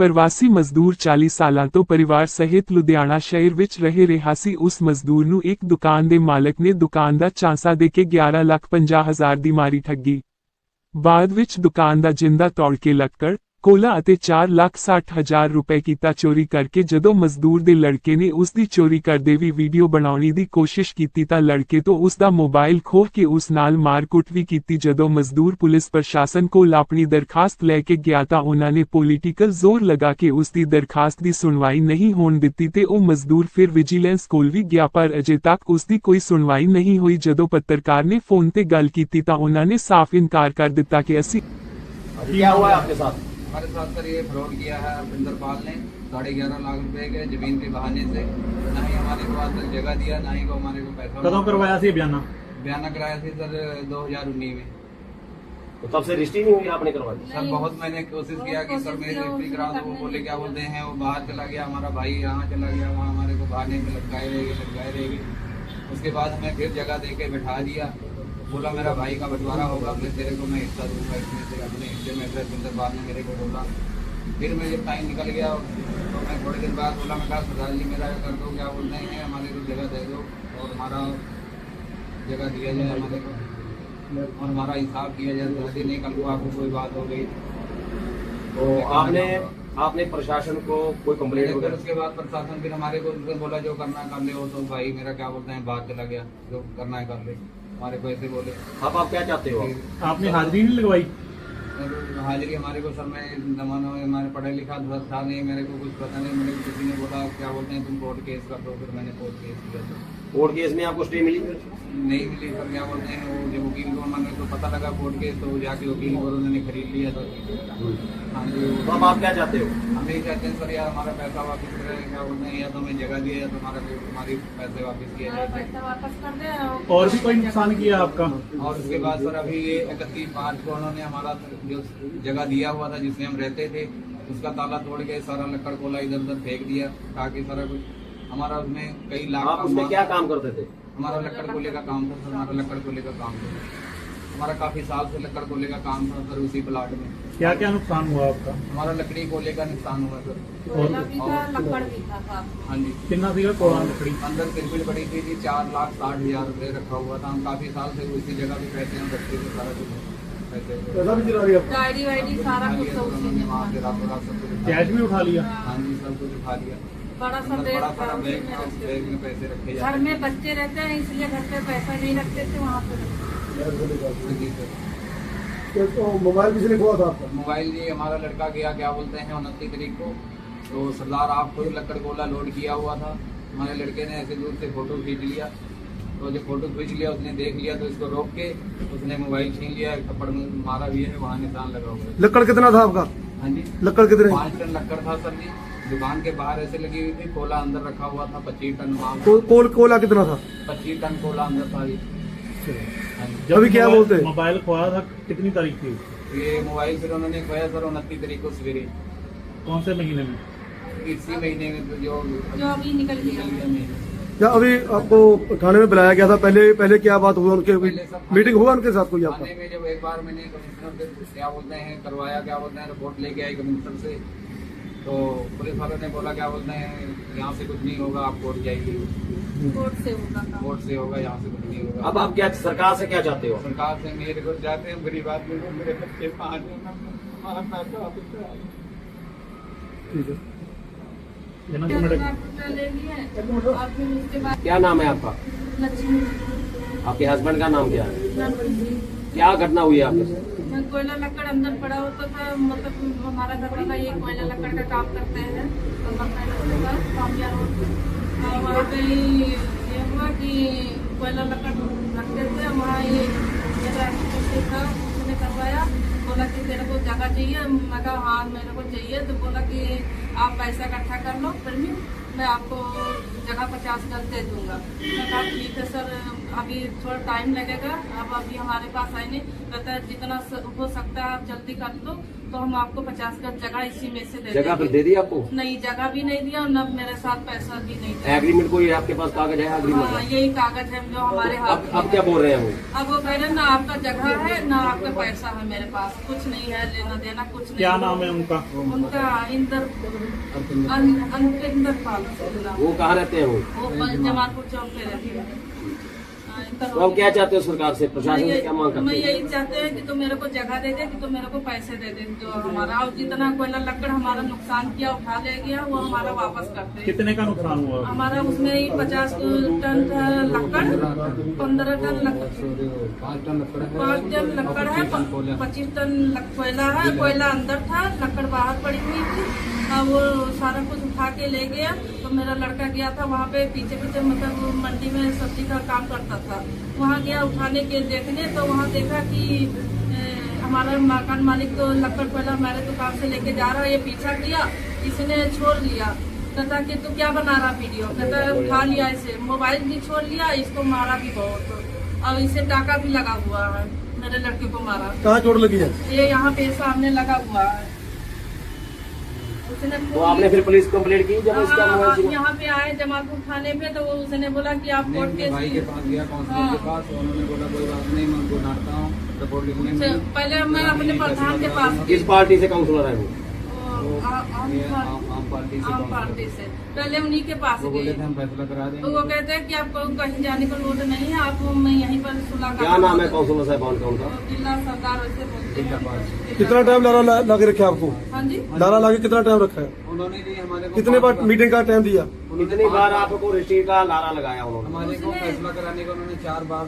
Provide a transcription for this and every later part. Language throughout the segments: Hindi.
ਪ੍ਰਵਾਸੀ ਮਜ਼ਦੂਰ 40 ਸਾਲਾਂ ਤੋਂ ਪਰਿਵਾਰ ਸਹਿਤ ਲੁਧਿਆਣਾ ਸ਼ਹਿਰ ਵਿੱਚ ਰਹਿ ਰਿਹਾ ਸੀ। ਉਸ ਮਜ਼ਦੂਰ ਨੂੰ ਇੱਕ ਦੁਕਾਨ ਦੇ ਮਾਲਕ ਨੇ ਦੁਕਾਨ ਦਾ ਝਾਂਸਾ ਦੇ ਕੇ 11,50,000 ਦੀ ਮਾਰੀ ਠੱਗੀ। ਬਾਅਦ ਵਿੱਚ ਦੁਕਾਨ ਦਾ ਜਿੰਦਾ ਤੋੜ ਕੇ ਲੱਕੜ, ਕੋਲਾ ਅਤੇ 4,60,000 ਰੁਪਏ ਕੀਤਾ ਚੋਰੀ ਕਰਕੇ ਜਦੋਂ ਮਜ਼ਦੂਰ ਦੇ ਲੜਕੇ ਨੇ ਉਸ ਦੀ ਚੋਰੀ ਕਰਦੇ ਵੀ ਵੀਡੀਓ ਬਣਾਉਣ ਦੀ ਕੋਸ਼ਿਸ਼ ਕੀਤੀ ਤਾਂ ਲੜਕੇ ਤੋਂ ਉਸ ਦਾ ਮੋਬਾਈਲ ਖੋਹ ਕੇ ਉਸ ਨਾਲ ਮਾਰਕੁੱਟ ਵੀ ਕੀਤੀ। ਜਦੋਂ ਮਜ਼ਦੂਰ ਪੁਲਿਸ ਪ੍ਰਸ਼ਾਸਨ ਕੋਲ ਆਪਣੀ ਦਰਖਾਸਤ ਲੈ ਕੇ ਗਿਆ ਤਾਂ ਉਹਨਾਂ ਨੇ ਪੋਲੀਟੀਕਲ ਜ਼ੋਰ ਲਗਾ ਕੇ ਉਸ ਦੀ ਦਰਖਾਸਤ ਦੀ ਸੁਣਵਾਈ ਨਹੀਂ ਹੋਣ ਦਿੱਤੀ ਤੇ ਉਹ ਮਜ਼ਦੂਰ ਫਿਰ ਵਿਜੀਲੈਂਸ ਕੋਲ ਵੀ ਗਿਆ ਪਰ ਅਜੇ ਤੱਕ ਉਸ ਦੀ ਕੋਈ ਸੁਣਵਾਈ ਨਹੀਂ ਹੋਈ। ਜਦੋਂ ਪੱਤਰਕਾਰ ਨੇ ਫੋਨ ਤੇ ਗੱਲ ਕੀਤੀ ਤਾਂ ਉਹਨਾਂ ਨੇ ਸਾਫ਼ ਇਨਕਾਰ ਕਰ ਦਿੱਤਾ ਕਿ ਅਸੀਂ क्या हुआ है आपके साथ? हमारे साथ सर ये फ्रॉड किया है अरविंदर पाल ने 11.5 लाख रुपए के जमीन के बहाने से। ना ही हमारे को आज तक जगह दिया, ना ही को हमारे को पैसा। कदों करवाया सी बयाना? बयाना कराया थी सर 2019 में। तो तब से रजिस्ट्री नहीं हुई, आपने करवाई? सर बहुत मैंने कोशिश किया कि सर मेरी रजिस्ट्री करा दो। वो बोले क्या बोलते हैं वो बाहर चला गया, हमारा भाई यहाँ चला गया, वहाँ हमारे को बहाने में लटकाए रहेगी। उसके बाद हमें फिर जगह दे के बैठा दिया। बोला मेरा भाई का बंटवारा होगा, फिर तेरे को मैं हिस्सा दूंगा इसमें से। अपने हिस्से में रविंदर पाल ने मेरे को बोला। फिर मैं जब टाइम निकल गया तो मैं थोड़े दिन बाद बोला, मैं कहा सरदार जी मेरा कर दो, क्या बोलते हैं हमारे को जगह दे दो और हमारा जगह दिया जाए हमारे को और हमारा हिसाब किया जाए। यदि नहीं कल को आपको कोई बात हो गई तो आपने प्रशासन को कोई कंप्लेंट वगैरह? उसके बाद प्रशासन फिर हमारे को उनको बोला जो करना कर ले। हो तो भाई मेरा क्या बोलते हैं बाहर चला गया, जो करना है कर ले, हमारे को ऐसे बोले। अब आप क्या चाहते हो? आपने हाजिरी नहीं लगवाई? हाजिरी हमारे को सर मैं जमाना में हमारे पढ़ा लिखा था नहीं, मेरे को कुछ पता नहीं। मेरे को किसी ने बोला क्या बोलते हैं तुम कोर्ट केस कर दो, फिर मैंने कोर्ट केस किया। कोर्ट केस में आपको स्टे मिली? नहीं मिली सर। क्या बोलते हैं वो जो वकील को मैंने तो पता लगा कोर्ट केस, तो जाके वकील को उन्होंने खरीद लिया था। हाँ जी। तो अब आप क्या चाहते हो? हम यही चाहते हैं सर यार हमारा पैसा वापस करें। क्या बोलते हैं या तो हमें जगह दिया या तो हमारी पैसे वापस किया जाए। पैसा वापस कर दे। और भी कोई नुकसान किया आपका? और उसके बाद सर अभी ये 31/5 को उन्होंने हमारा जो जगह दिया हुआ था जिसमें हम रहते थे उसका ताला तोड़ के सारा लकड़ कोला इधर उधर फेंक दिया ताकि सारा कुछ हमारा उसमें कई लाख। आप उसमें क्या काम करते थे? हमारा लकड़ कोले का काम था सर। हमारा लकड़ कोले का काम था। हमारा काफी साल से लकड़ कोले का काम था सर उसी प्लाट में। क्या क्या नुकसान हुआ आपका? हमारा लकड़ी कोले का नुकसान हुआ सर। कोयला भी था, लकड़ भी था साथ में। हाँ जी। कितना सीगा कोला लकड़ी? अंदर तिरपिल पड़ी थी जी 4,60,000 रुपये रखा हुआ था। हम काफी साल से उसी जगह भी रहते हैं, बच्चे से सारा कुछ डायरी वायरी सारा कुछ तो उसी ने वहाँ से रातों रात सब कुछ कैश में उठा लिया? हाँ जी सब कुछ उठा लिया। बड़ा सा बड़ा बैग सारा था, बैग उसी में उस बैग में पैसे रखे घर जाते में बच्चे रहते हैं इसलिए घर पे पैसा नहीं रखते थे वहाँ पे। हैं। जी सर। तो मोबाइल किसी ने खोया था आपका? मोबाइल जी हमारा लड़का गया क्या बोलते हैं 29 तारीख को। तो सरदार आपको लकड़ गोला लोड किया हुआ था। हमारे लड़के ने ऐसे दूर से फोटो खींच लिया। तो जब फोटो खींच लिया उसने देख लिया तो इसको रोक के उसने मोबाइल छीन लिया। थप्पड़ में मारा भी है, वहाँ निशान लगा हुआ है। लकड़ कितना था आपका? हाँ जी लकड़ कितने? 5 टन लकड़ था सर जी। दुकान के बाहर ऐसे लगी हुई थी, कोला अंदर रखा हुआ था 25 टन। कोला कितना था? 25 टन कोला अंदर था जी। हाँ जी। जब अभी क्या बोलते हैं? मोबाइल खोया था कितनी तारीख थी? ये मोबाइल फिर उन्होंने खोया सर 29 तारीख को सवेरे। कौन से महीने में? इसी महीने में तो जो अभी निकल गया। महीने। क्या अभी आपको थाने में बुलाया गया था? पहले क्या बात हुआ? उनके मीटिंग हुआ उनके साथ कोई आपका? थाने में जब एक बार मैंने कमिश्नर से क्या बोलते हैं करवाया, क्या बोलते हैं रिपोर्ट लेके आई कमिश्नर से। तो पुलिस वालों ने बोला क्या बोलते हैं यहाँ से कुछ नहीं होगा, आप कोर्ट जाइए, कोर्ट से होगा काम। कोर्ट से होगा, यहाँ से कुछ नहीं होगा। अब आप क्या सरकार से क्या चाहते हो? सरकार से मेरे को जाते हैं गरीब आदमी को, मेरे बच्चे 5 हैं, हमारा पैसा वापस करा दो। ठीक है। जना ले मिनट लिए और फिर उसके बाद क्या नाम है आपका? लक्ष्मी आपके हस्बैंड का नाम क्या है? जी। क्या घटना हुई है आपके साथ? कोयला लकड़ अंदर पड़ा होता था। मतलब हमारा घर वाला ये कोयला लकड़ का काम करते हैं तो कामया रोड पे। और वहाँ पे ये हुआ कि कोयला लकड़ रखते थे वहाँ। ये मेरा था उसने करवाया। बोला कि तेरे को जगह चाहिए? मैं कहा हाँ मेरे को चाहिए। तो बोला कि आप पैसा इकट्ठा कर लो फिर भी मैं आपको जगह 50 गज दे दूंगा। मैं कहा ठीक है सर। अभी थोड़ा टाइम लगेगा, अब अभी हमारे पास आए नहीं, कहता है जितना हो सकता है आप जल्दी कर दो, तो हम आपको 50 गज जगह इसी में से दे जगह फिर देंगे। दे दी आपको? नहीं, जगह भी नहीं दिया और न मेरे साथ पैसा भी नहीं दिया। एग्रीमेंट कोई आपके पास कागज है एग्रीमेंट हाँ, का? यही कागज है जो हमारे हाथ में अब क्या बोल रहे हैं वो? अब वो कह रहे हैं ना आपका जगह है ना आपका पैसा है, मेरे पास कुछ नहीं है, लेना देना कुछ नहीं। क्या नाम है उनका? उनका अंकिंदर पाल। वो कहाँ रहते हैं वो जमालपुर चौक पे रहते हैं। तो अब क्या चाहते हो सरकार से, प्रशासन से क्या मांग मैं करते यही चाहते हैं कि तो मेरे को जगह दे दे, कि तो मेरे को पैसे दे दे, जो हमारा और जितना कोयला लकड़ हमारा नुकसान किया उठा ले गया वो हमारा वापस करते हैं। कितने का नुकसान हुआ? हमारा उसमें ही 50 टन था लकड़, 15 टन लकड़, 5 टन लकड़ है, 25 टन कोयला है। कोयला अंदर था, लकड़ बाहर पड़ी हुई थी। वो सारा कुछ उठा के ले गया। तो मेरा लड़का गया था वहाँ पे पीछे पीछे, मतलब मंडी में सब्जी का काम करता था, वहाँ गया उठाने के देखने, तो वहाँ देखा कि हमारा मकान मालिक तो लकड़ कोयला हमारे दुकान से लेके जा रहा है। ये पीछा किया, इसने छोड़ लिया, कहता कि तू क्या बना रहा वीडियो, कहता उठा लिया, इसे मोबाइल भी छोड़ लिया, इसको मारा भी बहुत, और इसे टाका भी लगा हुआ है, मेरे लड़के को मारा। कहाँ चोट लगी है? ये यहाँ पे सामने लगा हुआ है। उसने तो आपने फिर पुलिस कंप्लेंट की जब इसका मोबाइल छीना? यहाँ पे आए जमालपुर थाने पे, तो वो उसने बोला कि आप कोर्ट केस भाई के पास गया काउंसिलर के पास, तो उन्होंने बोला कोई बात नहीं, मैं उनको डांटता हूँ रिपोर्ट लिखने में। पहले मैं अपने प्रधान के पास किस पार्टी से काउंसलर है वो? आम पार्टी से आम पार्टी से पहले उन्हीं के पास वो बोले गए। थे हम फैसला करा तो देंगे। वो कहते हैं कि आपको कहीं जाने को लोड नहीं है, आप मैं यहीं पर सुलह क्या नाम है काउंसलर साहबान का उनका? जिला सरदार वैसे बोलते हैं। कितना टाइम लारा ला के रखे आपको? हाँ जी, लारा ला के कितना टाइम रखा है? उन्होंने जी हमारे को कितने बार मीटिंग का टाइम दिया? कितनी बार आपको रजिस्ट्री का लारा लगाया उन्होंने? हमारे को फैसला कराने का उन्होंने 4 बार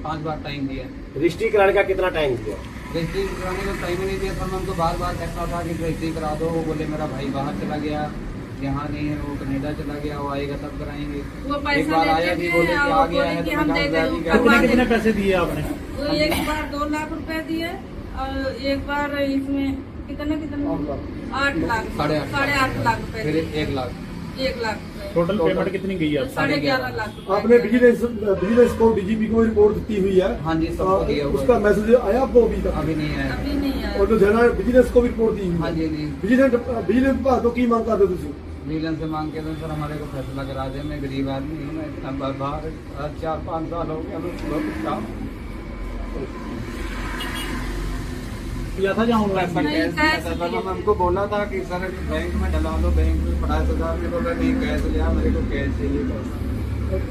5 बार टाइम दिया। रजिस्ट्री कराने का कितना टाइम दिया? रजिस्ट्री कराने का टाइम ही नहीं दिया, पर मैं उनको बार बार कहता था कि रजिस्ट्री करा दो। वो बोले मेरा भाई बाहर चला गया, यहाँ नहीं है, वो कनाडा चला गया, वो आएगा तब कराएंगे। वो एक पैसा बार आया लेके जी, बोले कि आ गया बोले है कि तो हम मैं दे गाड़ी देंगे। का- कितने पैसे दिए आपने? वो एक बार 2 लाख रुपए दिए, और एक बार इसमें कितना 8 लाख, 8.5 लाख रुपए फिर दिए। 1 लाख। 1 लाख रुपए, टोटल पेमेंट कितनी गई है? 11.5 लाख रुपए। आपने विजिलेंस को डीजीपी को रिपोर्ट दी हुई है? हाँ जी, सबको दिया हुआ है। उसका मैसेज आया आपको अभी तक? अभी नहीं आया। अभी नहीं आया। और लुधियाना विजिलेंस को भी रिपोर्ट दी हुई हाँ है? जी जी, विजिलेंस विभाग को की मांग करते हो तुम? विजिलेंस से मांग के तो सर हमारे को फैसला करा दे। मैं गरीब आदमी हूँ, मैं इतना बाहर 4-5 साल हो गया, मैं बहुत काम किया था जहाँ ऑनलाइन? पैसा नहीं, कैश कैश नहीं था। लिया। मैं उनको बोला था कि सर बैंक में डला दो, बैंक में 50,000 में, बोला नहीं कैश लिया, मेरे को कैश चाहिए पैसा।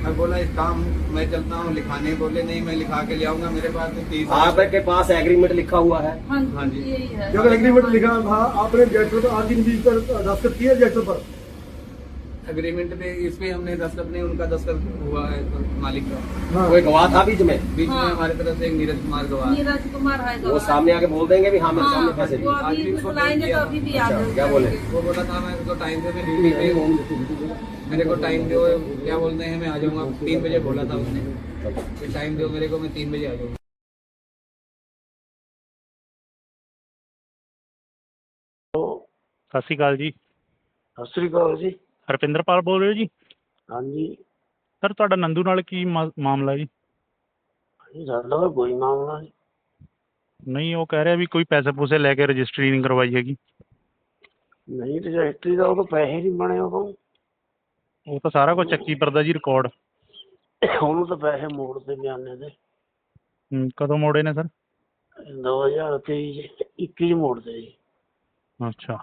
मैं बोला एक काम, मैं चलता हूँ लिखाने, बोले नहीं मैं लिखा के ले आऊंगा, मेरे पास तो 30 आपके पास एग्रीमेंट लिखा हुआ है? हाँ हाँ जी, जी। यही है। जब एग्रीमेंट लिखा था आपने जेक्टर पर आज दिन पर दस्तखत किया जेक्टर पर? एग्रीमेंट पे इस पे हमने दस्तखत नहीं, उनका दस्तखत हुआ है तो मालिक का। हाँ। कोई गवाह था बीच में? बीच में हाँ। हमारे तरफ से एक नीरज कुमार गवाह। नीरज कुमार है वो सामने आके बोल देंगे भी हाँ मेरे सामने पैसे वो दिए। अभी बुलाएंगे तो अभी भी आ अच्छा, जाएंगे। क्या बोले? वो बोला था मैं उसको टाइम से, मैं ड्यूटी पे, मेरे को टाइम दो, क्या बोलते हैं, मैं आ जाऊंगा 3 बजे बोला था उसने कि टाइम दो मेरे को, मैं 3 बजे आ जाऊंगा। ਸਤਿ ਸ਼੍ਰੀ ਅਕਾਲ ਜੀ। ਸਤਿ ਸ੍ਰੀ ਅਕਾਲ ਜੀ। ਹਰਪਿੰਦਰਪਾਲ ਬੋਲ ਰਹੇ ਹੋ ਜੀ? ਹਾਂਜੀ ਸਰ ਤੁਹਾਡਾ ਨੰਦੂ ਨਾਲ ਕੀ ਮਾਮਲਾ ਜੀ? ਸਾਡਾ ਤਾਂ ਕੋਈ ਮਾਮਲਾ ਨਹੀਂ। ਨਹੀਂ, ਉਹ ਕਹਿ ਰਿਹਾ ਵੀ ਕੋਈ ਪੈਸੇ ਪੂਸੇ ਲੈ ਕੇ ਰਜਿਸਟਰੀ ਨਹੀਂ ਕਰਵਾਈ ਹੈਗੀ। ਨਹੀਂ ਰਜਿਸਟਰੀ ਦਾ ਉਹ ਤਾਂ ਪੈਸੇ ਨਹੀਂ ਬਣੇ ਉਦੋਂ। ਉਹ ਤਾਂ ਸਾਰਾ ਕੁਝ ਚੱਕੀ ਫਿਰਦਾ ਜੀ ਰਿਕਾਰਡ। ਉਹਨੂੰ ਤਾਂ ਪੈਸੇ ਮੋੜਦੇ ਬਿਆਨੇ ਦੇ। ਕਦੋਂ ਮੋੜੇ ਨੇ ਸਰ? 2023 21 ਮੋੜਦੇ ਜੀ। ਅੱਛਾ,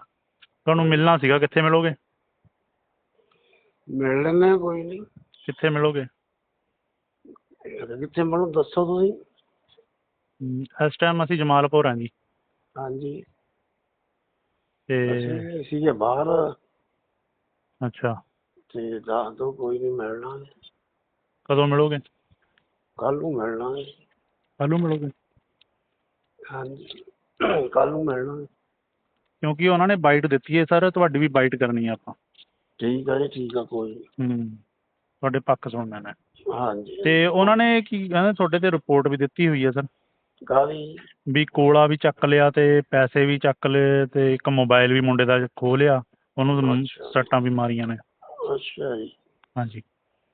ਤੁਹਾਨੂੰ ਮਿਲਣਾ ਸੀਗਾ, ਕਿੱਥੇ ਮਿਲੋਗੇ? ਮਿਲ ਲੈਂਦੇ ਕੋਈ ਨਹੀਂ। ਕਿੱਥੇ ਮਿਲੋਗੇ? ਕਿੱਥੇ ਮੈਨੂੰ ਦੱਸੋ ਤੁਸੀਂ। ਇਸ ਟਾਈਮ ਅਸੀਂ ਜਮਾਲਪੁਰ ਹਾਂ ਜੀ। ਹਾਂਜੀ ਤੇ ਅਸੀਂ ਸੀਗੇ ਬਾਹਰ ਅੱਛਾ, ਤੇ ਦੱਸ ਦਿਓ ਕੋਈ ਨਹੀਂ ਮਿਲ ਲਾਂਗੇ। ਕਦੋਂ ਮਿਲੋਗੇ? ਕੱਲ ਨੂੰ ਮਿਲ ਲਾਂਗੇ। ਕੱਲ੍ਹ ਨੂੰ ਮਿਲੋਗੇ? ਹਾਂਜੀ ਕੱਲ ਨੂੰ ਮਿਲ ਲਾਂਗੇ। ਕਿਉਂਕਿ ਉਹਨਾਂ ਨੇ ਬਾਈਟ ਦਿੱਤੀ ਹੈ ਸਰ, ਤੁਹਾਡੀ ਵੀ ਬਾਈਟ ਕਰਨੀ ਆ ਆਪਾਂ। ਠੀਕ ਆ ਜੀ, ਠੀਕ ਆ ਕੋਈ ਨਹੀਂ। ਤੁਹਾਡੇ ਪੱਖ ਸੁਣਨੇ ਨੇ। ਹਾਂਜੀ ਤੇ ਉਹਨਾਂ ਨੇ ਕੀ ਕਹਿੰਦੇ ਤੁਹਾਡੇ ਤੇ ਰਿਪੋਰਟ ਵੀ ਦਿੱਤੀ ਹੋਈ ਹੈ ਸਰ, ਕਾਹਦੀ? ਵੀ ਕੋਲਾ ਵੀ ਚੱਕ ਲਿਆ ਤੇ ਪੈਸੇ ਵੀ ਚੱਕ ਲਏ ਤੇ ਇੱਕ ਮੋਬਾਈਲ ਵੀ ਮੁੰਡੇ ਦਾ ਖੋਹ ਲਿਆ, ਉਹਨੂੰ ਅੱਛਾ। ਸੱਟਾਂ ਵੀ ਮਾਰੀਆਂ ਨੇ। ਅੱਛਾ ਜੀ। ਹਾਂਜੀ।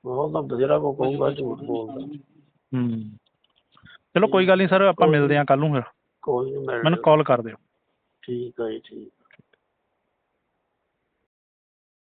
ਉਹ ਤਾਂ ਬਥੇਰਾ ਕੋ ਕਹੂਗਾ ਝੂਠ ਬੋਲਦਾ। ਚਲੋ ਕੋਈ ਗੱਲ ਨਹੀਂ ਸਰ, ਆਪਾਂ ਮਿਲਦੇ ਹਾਂ ਕੱਲ੍ਹ ਨੂੰ ਫਿਰ। ਕੋਈ ਨਹੀਂ ਮਿਲ ਮੈਨੂੰ ਲਿਓ। ਕਾਲ ਕਰ ਦਿਓ। ਠੀਕ ਹੈ ਜੀ, ਠੀਕ।